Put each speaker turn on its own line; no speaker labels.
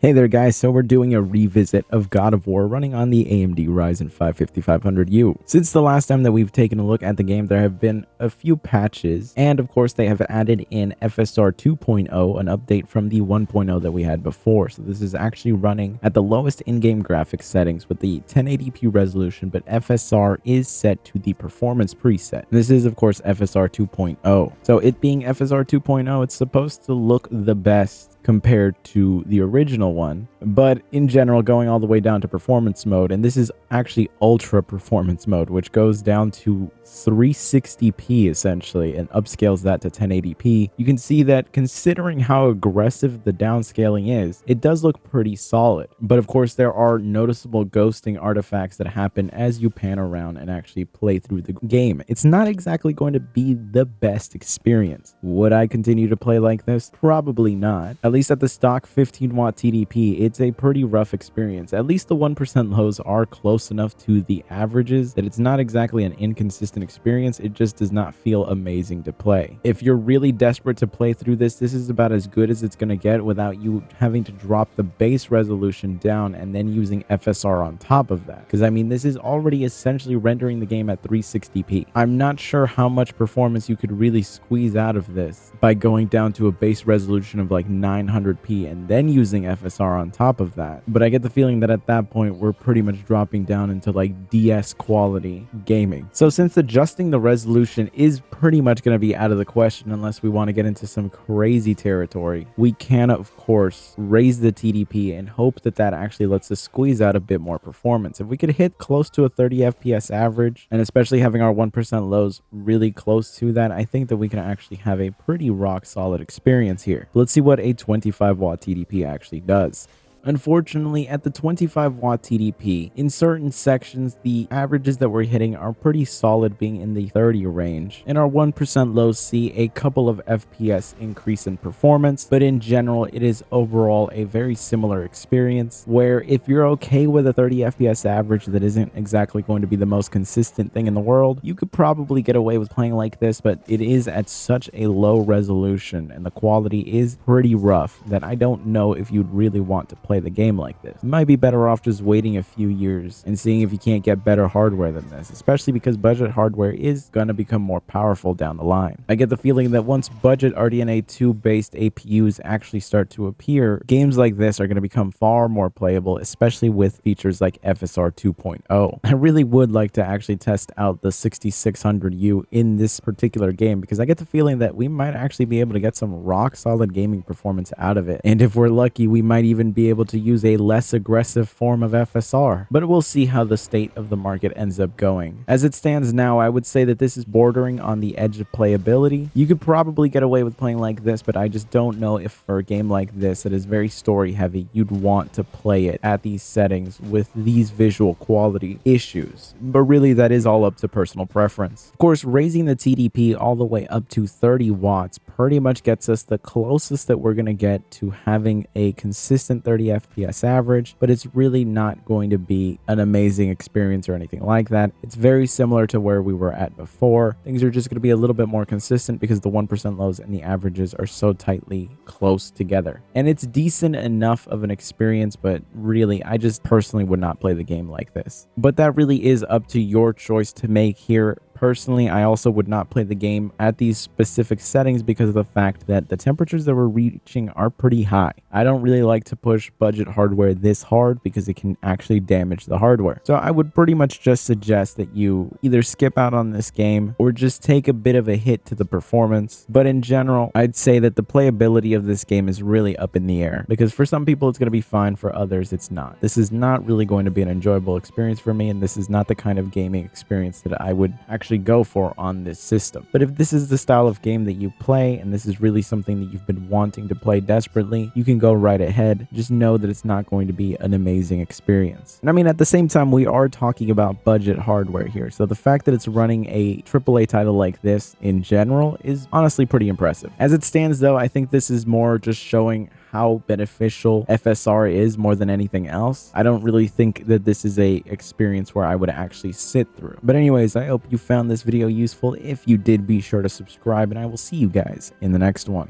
Hey there guys, so we're doing a revisit of God of War running on the AMD Ryzen 5 5500U. Since the last time that we've taken a look at the game, there have been a few patches, and of course they have added in FSR 2.0, an update from the 1.0 that we had before. So this is actually running at the lowest in-game graphics settings with the 1080p resolution, but FSR is set to the performance preset. This is of course FSR 2.0. So it being FSR 2.0, it's supposed to look the best compared to the original one, but in general going all the way down to performance mode, and this is actually ultra performance mode, which goes down to 360p essentially and upscales that to 1080p. You can see that considering how aggressive the downscaling is, it does look pretty solid, but of course there are noticeable ghosting artifacts that happen as you pan around and actually play through the game. It's not exactly going to be the best experience. Would I continue to play like this? Probably not. At least at the stock 15 watt TDP, it's a pretty rough experience. At least the 1% lows are close enough to the averages that it's not exactly an inconsistent experience. It just does not feel amazing to play. If you're really desperate to play through this is about as good as it's going to get without you having to drop the base resolution down and then using FSR on top of that. Because I mean, this is already essentially rendering the game at 360p. I'm not sure how much performance you could really squeeze out of this by going down to a base resolution of like 900p and then using FSR on top of that. But I get the feeling that at that point we're pretty much dropping down into like DS quality gaming. So since adjusting the resolution is pretty much going to be out of the question unless we want to get into some crazy territory, we can of course raise the TDP and hope that that actually lets us squeeze out a bit more performance. If we could hit close to a 30 FPS average, and especially having our 1% lows really close to that, I think that we can actually have a pretty rock solid experience here. Let's see what a 25 watt TDP actually does. Unfortunately, at the 25 watt TDP, in certain sections, the averages that we're hitting are pretty solid, being in the 30 range, and our 1% lows see a couple of FPS increase in performance, but in general, it is overall a very similar experience, where if you're okay with a 30 FPS average that isn't exactly going to be the most consistent thing in the world, you could probably get away with playing like this, but it is at such a low resolution, and the quality is pretty rough, that I don't know if you'd really want to play the game like this. You might be better off just waiting a few years and seeing if you can't get better hardware than this, especially because budget hardware is going to become more powerful down the line. I get the feeling that once budget RDNA 2 based APUs actually start to appear, games like this are going to become far more playable, especially with features like FSR 2.0. I really would like to actually test out the 6600U in this particular game, because I get the feeling that we might actually be able to get some rock solid gaming performance out of it, and if we're lucky, we might even be able to use a less aggressive form of FSR, but we'll see how the state of the market ends up going. As it stands now, I would say that this is bordering on the edge of playability. You could probably get away with playing like this, but I just don't know if for a game like this that is very story heavy, you'd want to play it at these settings with these visual quality issues. But really, that is all up to personal preference. Of course, raising the TDP all the way up to 30 watts pretty much gets us the closest that we're going to get to having a consistent 30 FPS average, but it's really not going to be an amazing experience or anything like that. It's very similar to where we were at before. Things are just going to be a little bit more consistent because the 1% lows and the averages are so tightly close together. And it's decent enough of an experience, but really, I just personally would not play the game like this. But that really is up to your choice to make here. Personally, I also would not play the game at these specific settings because of the fact that the temperatures that we're reaching are pretty high. I don't really like to push budget hardware this hard because it can actually damage the hardware. So I would pretty much just suggest that you either skip out on this game or just take a bit of a hit to the performance. But in general, I'd say that the playability of this game is really up in the air, because for some people it's going to be fine, for others it's not. This is not really going to be an enjoyable experience for me, and this is not the kind of gaming experience that I would actually go for on this system. But if this is the style of game that you play, and this is really something that you've been wanting to play desperately, you can go right ahead. Just know that it's not going to be an amazing experience. And I mean, at the same time, we are talking about budget hardware here, so the fact that it's running a AAA title like this in general is honestly pretty impressive. As it stands though, I think this is more just showing how beneficial FSR is more than anything else. I don't really think that this is a experience where I would actually sit through. But anyways, I hope you found this video useful. If you did, be sure to subscribe, and I will see you guys in the next one.